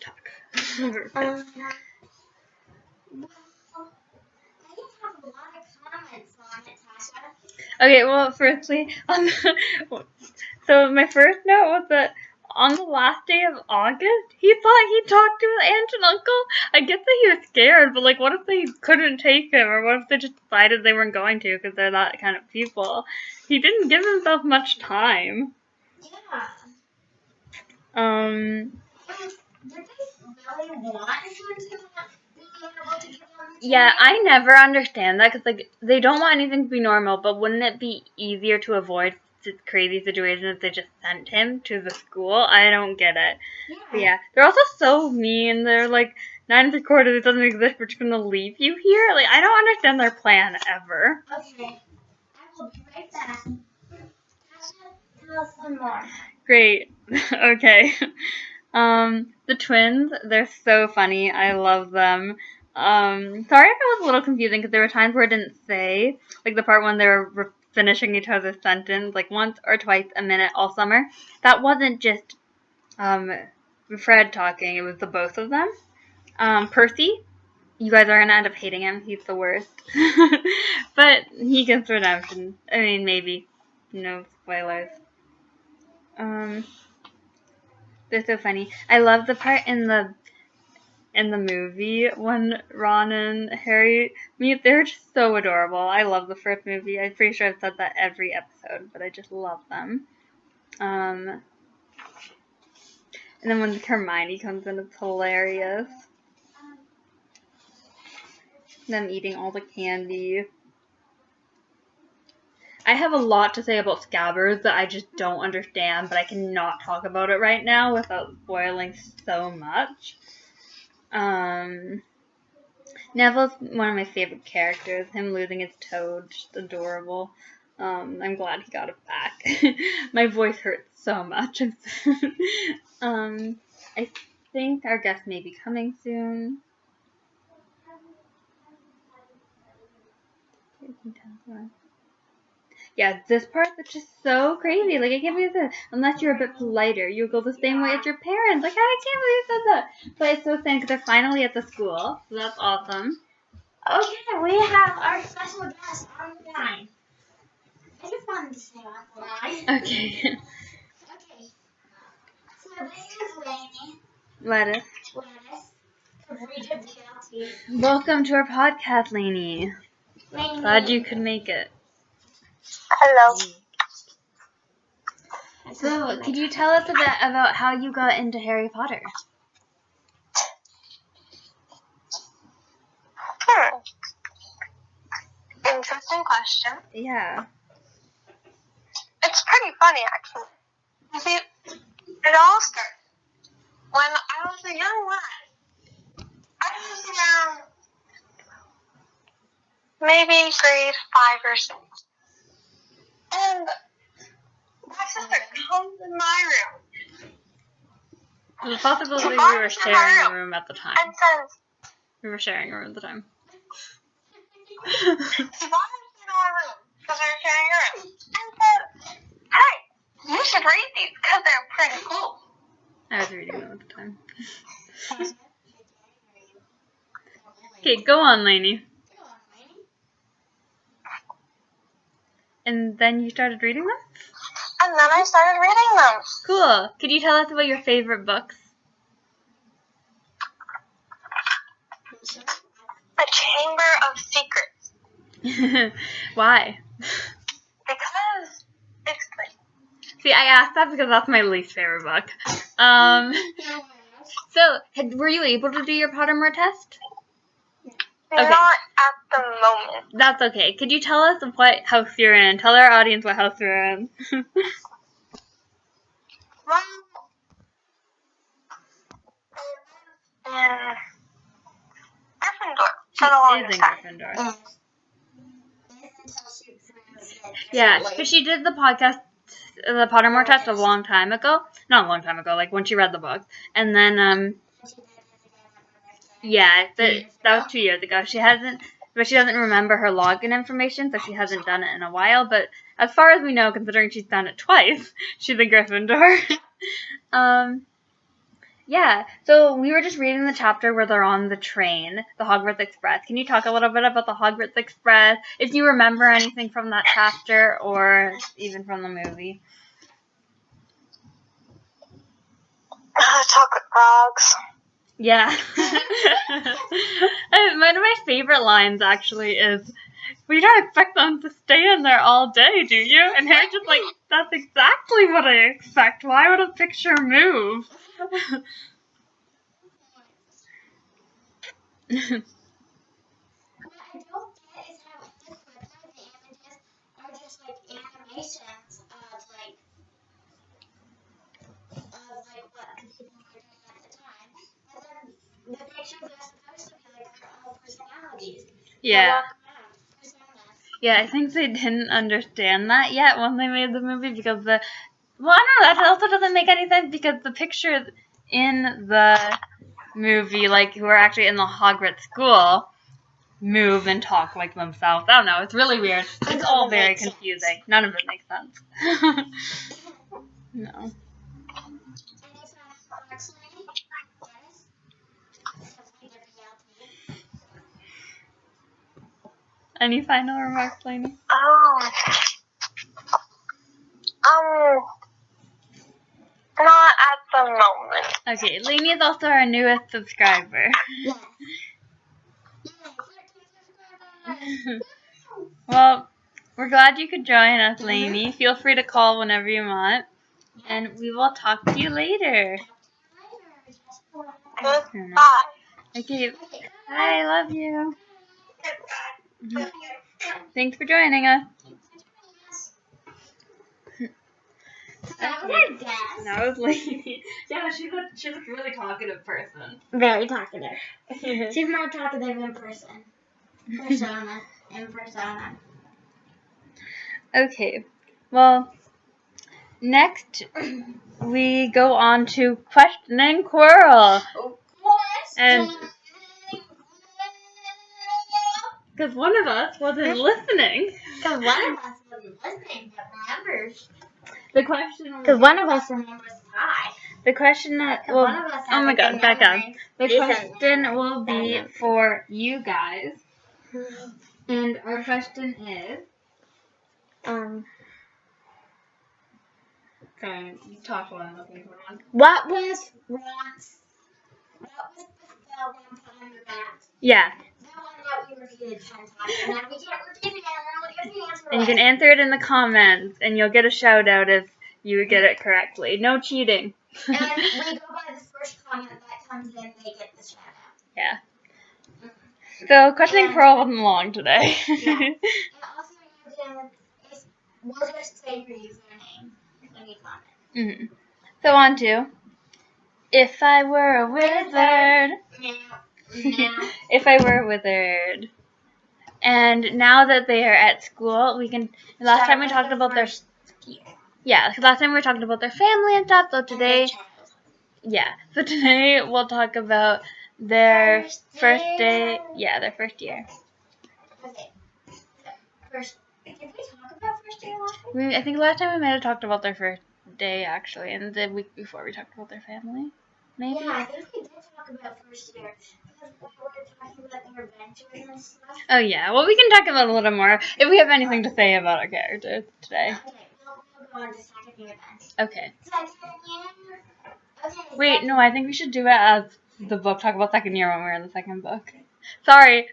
Talk. Well, I didn't have a lot of comments on it, Tasha. Okay, well, firstly, so my first note was that on the last day of August, he thought he talked to his aunt and uncle. I get that he was scared, but like, what if they couldn't take him, or what if they just decided they weren't going to because they're that kind of people? He didn't give himself much time. Yeah. Um. Did they really want him to not be able to get on the Yeah, train? I never understand that because like they don't want anything to be normal, but wouldn't it be easier to avoid crazy situations if they just sent him to the school? I don't get it. Yeah. But yeah, they're also so mean. They're like 9 3/4. It doesn't exist. We're just gonna leave you here. Like I don't understand their plan ever. Okay. I will be right back. Tasha, tell us some more. Great. Okay. The twins, they're so funny. I love them. Sorry if it was a little confusing because there were times where it didn't say, like the part when they were finishing each other's sentence, like once or twice a minute all summer. That wasn't just Fred talking, it was the both of them. Percy, you guys are gonna end up hating him. He's the worst. But he gets redemption. I mean, maybe. No spoilers. They're so funny. I love the part in the movie when Ron and Harry meet. They're just so adorable. I love the first movie. I'm pretty sure I've said that every episode, but I just love them. And then when Hermione comes in, it's hilarious. Them eating all the candy. I have a lot to say about Scabbers that I just don't understand, but I cannot talk about it right now without spoiling so much. Neville's one of my favorite characters. Him losing his toad, just adorable. I'm glad he got it back. My voice hurts so much. I think our guest may be coming soon. Yeah, this part is just so crazy. Like, I can't believe that. Unless you're a bit politer, you'll go the same way as your parents. Like, I can't believe you said that. But it's so sad because they're finally at the school. So that's awesome. Okay, we have our special guest on the line. I just wanted to say on the line. Okay. Okay. So this is Lainey. Lettuce. From Region BLT. Welcome to our podcast, Lainey. Lainey. Glad you could make it. Hello. So, could you tell us a bit about how you got into Harry Potter? Interesting question. Yeah. It's pretty funny, actually. You see, it all started when I was a young lad. I was around maybe grade 5 or 6. And my sister comes in my room. There's a possibility we were sharing a room at the time. And says, We were sharing a room at the time. she brought us in our room because we were sharing a room. And said, hey, you should read these because they're pretty cool. I was reading them at the time. Okay, go on, Lainey. And then you started reading them? And then I started reading them. Cool. Could you tell us about your favorite books? The Chamber of Secrets. Why? Because it's like, See, I asked that because that's my least favorite book. So, were you able to do your Pottermore test? Okay. not at the moment. That's okay. Could you tell us what house you're in? Tell our audience what house you're in. Well, in Gryffindor for the She is longest in time. Gryffindor. Yeah, because she did the podcast, the Pottermore test a long time ago. Not a long time ago, like when she read the book. And then, yeah, that was 2 years ago. She doesn't remember her login information, so she hasn't done it in a while. But as far as we know, considering she's done it twice, she's in Gryffindor. Yeah, so we were just reading the chapter where they're on the train, the Hogwarts Express. Can you talk a little bit about the Hogwarts Express, if you remember anything from that chapter or even from the movie? Chocolate frogs. Yeah. One of my favorite lines, actually, is, "We don't expect them to stay in there all day, do you?" And Harry's just like, "That's exactly what I expect. Why would a picture move?" What I don't get is how in this book the images are just like animations of like what people were doing at the time, but then the pictures are supposed to be like their own personalities. Yeah. Yeah, I think they didn't understand that yet when they made the movie because I don't know, that also doesn't make any sense because the pictures in the movie, like, who are actually in the Hogwarts school, move and talk like themselves. I don't know, it's really weird. It's all very confusing. None of it makes sense. No. Any final remarks, Lainey? Not at the moment. Okay, Lainey is also our newest subscriber. Well, we're glad you could join us, Lainey. Feel free to call whenever you want. And we will talk to you later. Goodbye. Okay, bye, love you. Thanks for joining us. That was our guest. That was Lainey. Yeah, she's a really talkative person. Very talkative. She's more talkative in person. Persona. Okay, well, next we go on to Question and Quarrel. And because one of us wasn't listening. Because one of us wasn't listening, but remembers. The question. Because one of us remembers pie. The question that will. Oh my God, back up. The question will be for you guys. And our question is. Okay, you talk while I'm looking for one. What was the spell one put on your back? Yeah. The one that we repeated 10 times, and then we can't repeat it again, and then we'll get the answer. And you can answer it in the comments, and you'll get a shout out if you would get it correctly. No cheating. And we go by the first comment that comes in, they get the shout out. Yeah. So, questioning Pearl wasn't long today. Yeah. And also, you can, we'll just say your username when you comment. Mm-hmm. So, on to, if I were a wizard. Now. If I were a wizard. And now that they are at school, we can. Last time we talked about their. Yeah, last time we were talking about their family and stuff. So today, yeah. So today we'll talk about their first day. Yeah, their first year. Okay. Did we talk about first day last week? I think last time we might have talked about their first day actually, and the week before we talked about their family. Maybe. Yeah, I think we did talk about first year because we were talking about their adventures and stuff. Oh yeah. Well, we can talk about it a little more if we have anything to say about our characters today. Okay, we'll go on to second year then. Okay. Second year. Okay. Wait, no, I think we should do it as the book. Talk about second year when we're in the second book. Sorry,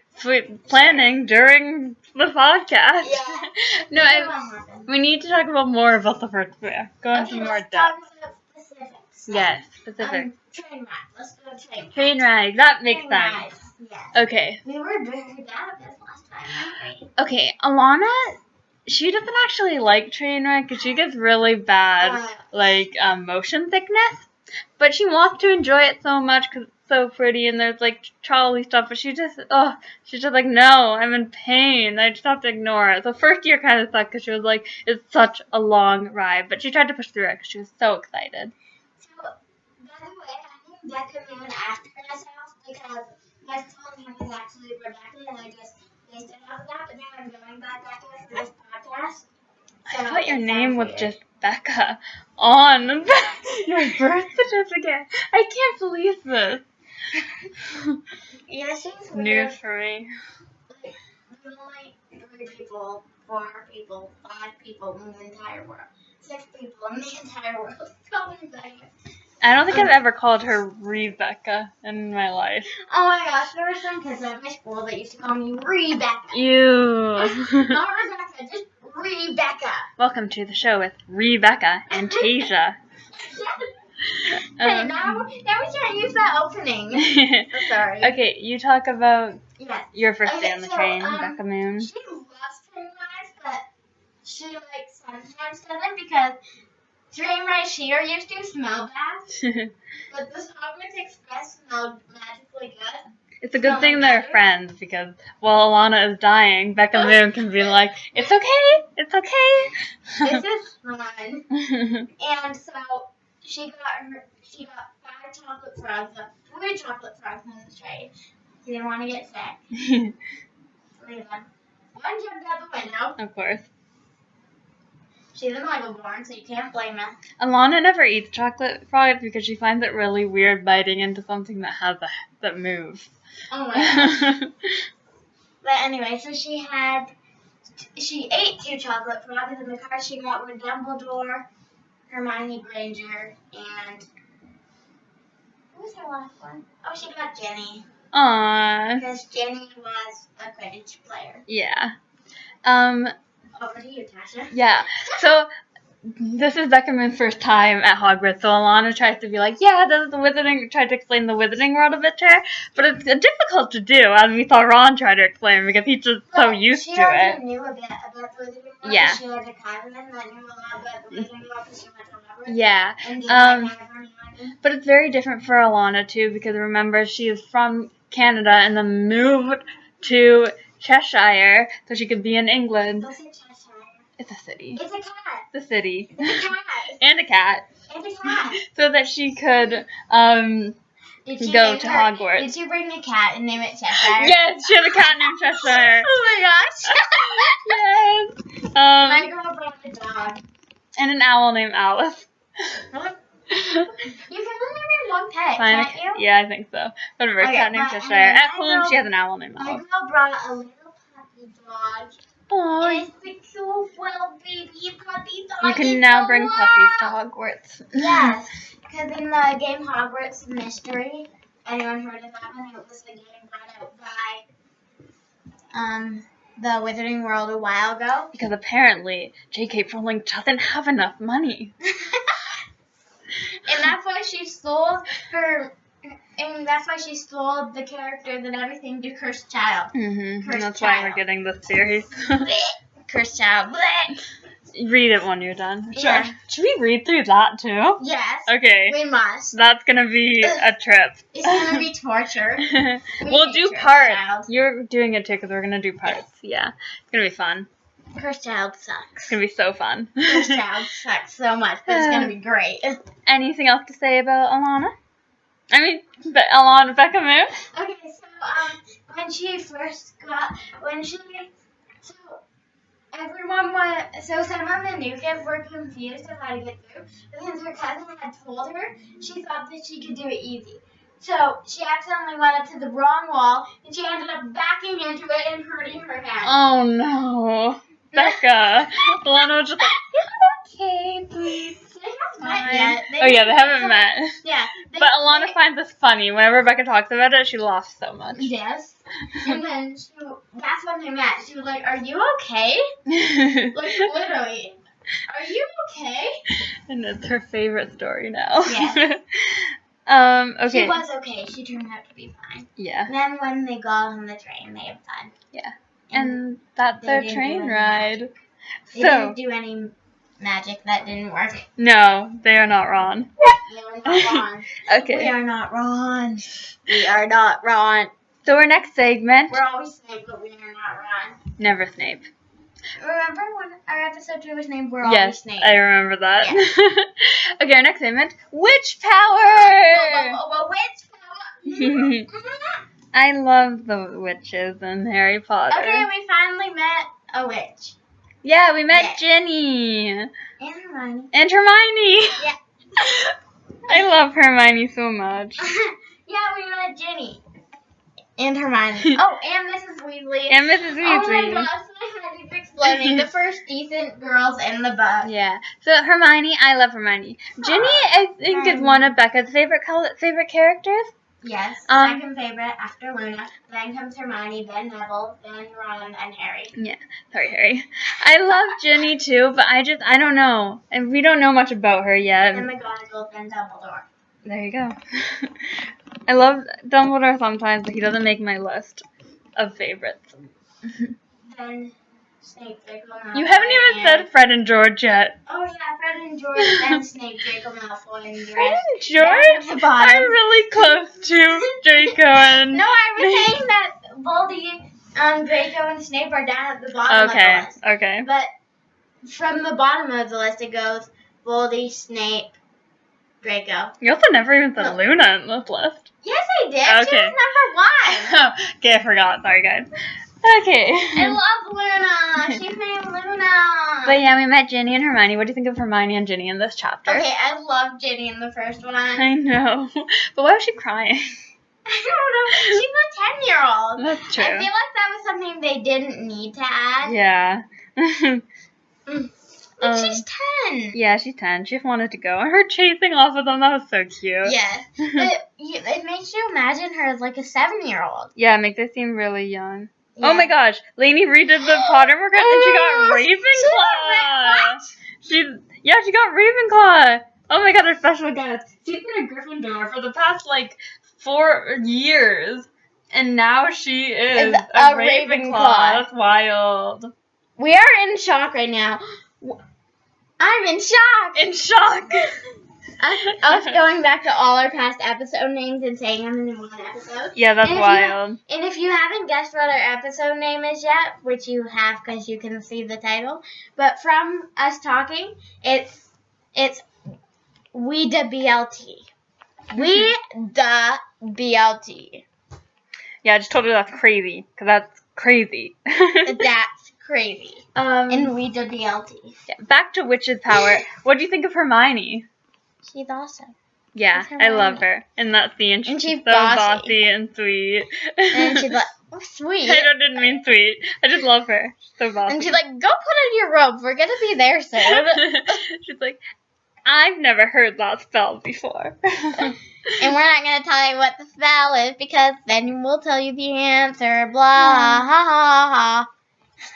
planning during the podcast. Yeah. No, we need to talk about more about the first year. Go into more let's depth. talk about specifics. Yes, specific. Train ride. Let's go train ride. Train ride. That makes Train sense. ride. Yes. Okay. We were very bad at this last time, weren't we? Okay, Alana, she doesn't actually like train ride because she gets really bad, motion sickness. But she wants to enjoy it so much because it's so pretty and there's, Charlie stuff. But she's just like, no, I'm in pain. I just have to ignore it. So first year kind of sucked because she was like, it's such a long ride. But she tried to push through it because she was so excited. So, by the way, I named Becca Moon after myself because my full name is actually Rebecca and I just based it off of that. But now I'm going by Becca for this podcast. So I thought your name was just Becca on your birth certificate. I can't believe this. Yeah, she's weird. News for me. There's only 3 people, 4 people, 5 people in the entire world. 6 people in the entire world. So exciting. I don't think I've ever called her Rebecca in my life. Oh my gosh, there were some kids at my school that used to call me Rebecca. Ew. Not Rebecca, just Rebecca. Welcome to the show with Rebecca and Tasia. Hey, now we can't use that opening. I'm sorry. Okay, you talk about your first day on the so, train, Becca Moon. She loves train rides, but she sometimes doesn't because train rides here used to smell bad. But this Hogwarts Express smelled magically good. It's a good thing they're friends because while Alana is dying, Becca Moon can be like, it's okay, it's okay. This is fun. And so she got 5 chocolate frogs, 3 chocolate frogs in the tray. She didn't want to get sick. 3 of them. One jumped out the window. Of course. She's a Muggle-born, so you can't blame her. Alana never eats chocolate frogs because she finds it really weird biting into something that moves. Oh my gosh. But anyway, so she ate 2 chocolate frogs in the car. She got with Dumbledore, Hermione Granger, and who was her last one? Oh, she got Jenny. Aww. Because Jenny was a Quidditch player. Yeah. Over to you, Tasha. Yeah. So this is Becca Moon's first time at Hogwarts, so Alana tries to be like, yeah, this is the wizarding, try to explain the wizarding world a bit to her, but it's difficult to do, and we saw Ron try to explain because he's just so used to it. She already knew a bit about the wizarding world. Yeah. She had a cousin that knew a lot about the wizarding world because she went to Hogwarts. Yeah. And did Hermione. But it's very different for Alana, too, because remember, she is from Canada and then moved to Cheshire so she could be in England. Don't say Cheshire. It's a city. It's a cat. The city. It's a cat. And a cat. And a cat. So that she could go to Hogwarts. Did you bring a cat and name it Cheshire? Yes, she has a cat named Cheshire. Oh my gosh. Yes. My girl brought a dog. And an owl named Alice. You can only bring one pet, can't you? Yeah, I think so. Whatever, a cat named Cheshire. At home, she has an owl named My Alice. girl brought a little puppy dog. Aww. It's the cute little baby puppy dog. You can now bring puppies to Hogwarts. Yes, because in the game Hogwarts Mystery, anyone heard of that one? It was a game brought out by the Wizarding World a while ago. Because apparently J.K. Rowling doesn't have enough money. And that's why she sold her. And that's why she sold the characters and everything to Cursed Child. Mm-hmm. Cursed That's Child. why we're getting this series. Cursed Child. Blech. Read it when you're done. Yeah. Should we read through that too? Yes. Okay. We must. That's gonna be a trip. It's gonna be torture. We'll do Cursed parts. Child. You're doing it too because we're gonna do parts. Yeah. It's gonna be fun. Cursed Child It's sucks. gonna be so fun. Cursed Child sucks so much, but it's gonna be great. Anything else to say about Alana? I mean, Alana Becca Moon? Okay, so when she first so everyone so some of the new kids were confused of how to get through, but since her cousin had told her, she thought that she could do it easy. So she accidentally went up to the wrong wall, and she ended up backing into it and hurting her hand. Oh no. Becca. Alana was just like, okay, please. They haven't met yet. Oh yeah, they haven't met. Yeah. But Alana finds this funny. Whenever Becca talks about it, she laughs so much. Yes. And then that's when they met. She was like, "Are you okay?" Like, literally. Are you okay? And it's her favorite story now. Yeah. Okay. She was okay. She turned out to be fine. Yeah. And then when they got on the train, they had fun. Yeah. And that's they their didn't train do any ride. magic. They So, didn't do any magic that didn't work. no, they are not Ron. They were not Ron. Okay. We are not Ron. We are not Ron. So our next segment, We're always Snape, but we are not Ron. never Snape. Remember when our episode 2 was named We're Always Yes, Snape? I remember that. Okay, our next segment, witch power. Witch power. I love the witches in Harry Potter. Okay, we finally met a witch. Yeah, we met Yeah. Ginny And Hermione. and Hermione. Yeah. I love Hermione so much. Yeah, we met Ginny. And Hermione. Oh, and Mrs. Weasley. And Mrs. Oh my Weasley. gosh, my head is exploding. The first decent girls in the book. Yeah. So Hermione, I love Hermione. Ginny, I think, is one of Becca's favorite characters. Yes, second favorite after Luna. Then comes Hermione, then Neville, then Ron, and Harry. Yeah. Sorry, Harry. I love Ginny too, but I don't know. And we don't know much about her yet. Then McGonagall, then Dumbledore. There you go. I love Dumbledore sometimes, but he doesn't make my list of favorites. Then Snape, Draco Malfoy. You haven't even said Fred and George yet. Oh yeah, Fred and George, then Snape, Draco Malfoy, and the Fred rest. and George? Down at the bottom. I'm really close to Draco and... No, I was saying that Voldy, Draco, and Snape are down at the bottom of the list. Okay. But from the bottom of the list, it goes Voldy, Snape, Draco. You also never even said Luna in this list. Yes, I did. She Okay. was number 1. Okay, I forgot. Sorry, guys. Okay. I love Luna. She's named Luna. But yeah, we met Ginny and Hermione. What do you think of Hermione and Ginny in this chapter? Okay, I love Ginny in the first one. I know. But why was she crying? I don't know. She's a 10-year-old. That's true. I feel like that was something they didn't need to add. Yeah. Like, she's 10. Yeah, she's 10. She just wanted to go. And her chasing off with them, that was so cute. Yeah. But it makes you imagine her as like a 7-year-old. Yeah, it makes her seem really young. Yeah. Oh my gosh, Lainey redid the Pottermore quiz and she got Ravenclaw. She got Ravenclaw. Oh my god, our special guest. She's been a Gryffindor for the past 4 years. And now she is a Ravenclaw. That's wild. We are in shock right now. I'm in shock. In shock. Us going back to all our past episode names and saying them in one episode. Yeah, that's wild. And if you haven't guessed what our episode name is yet, which you have because you can see the title, but from us talking, it's We the BLT. We the BLT. Yeah, I just told her that's crazy, because that's crazy. That's crazy. And We the BLT. Yeah, back to Witch's Power. What do you think of Hermione? She's awesome. Yeah, I love her. In that scene, she's she's so bossy and sweet. And she's like, oh, sweet. I didn't mean sweet. I just love her. She's so bossy. And she's like, go put on your robe. We're going to be there soon. She's like, I've never heard that spell before. And we're not going to tell you what the spell is because then we'll tell you the answer. Blah, ha, ha, ha.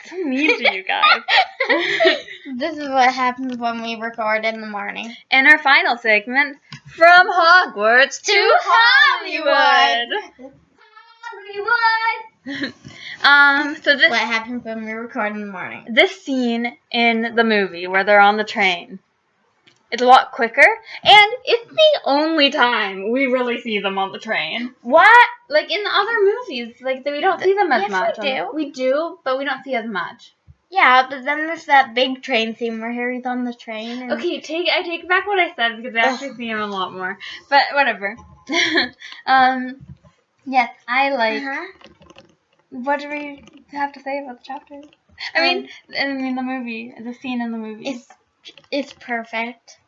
So mean to you guys. This is what happens when we record in the morning. And our final segment, From Hogwarts to Hollywood. So this What happens when we record in the morning? This scene in the movie where they're on the train, it's a lot quicker, and it's the only time we really see them on the train. What? Like in the other movies, like we don't see them as Yes, much. we do. We do, but we don't see as much. Yeah, but then there's that big train scene where Harry's on the train. And... Okay, I take back what I said because I actually see him a lot more. But whatever. Yes, I like. What do we have to say about the chapter? I mean the movie, the scene in the movie. It's perfect.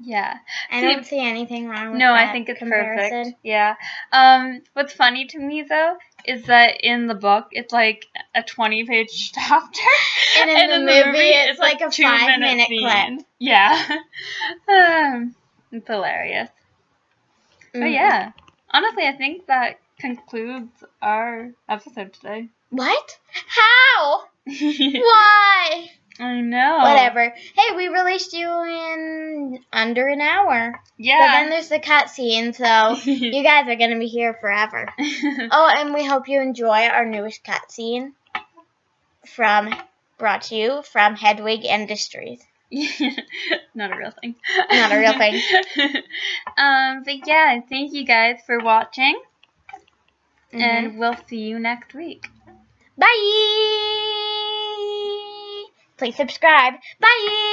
Yeah. I don't see anything wrong with No, that I think it's comparison. perfect. Yeah. What's funny to me though is that in the book it's like a 20-page chapter, and in the movie it's like a 2-minute clip. Yeah. It's hilarious. But yeah, honestly, I think that concludes our episode today. What? How? Why? I know. Whatever. Hey, we released you in under an hour. Yeah. But then there's the cutscene, so you guys are going to be here forever. Oh, and we hope you enjoy our newest cutscene brought to you from Hedwig Industries. Not a real thing. Not a real thing. But yeah, thank you guys for watching. Mm-hmm. And we'll see you next week. Bye! Please subscribe. Bye!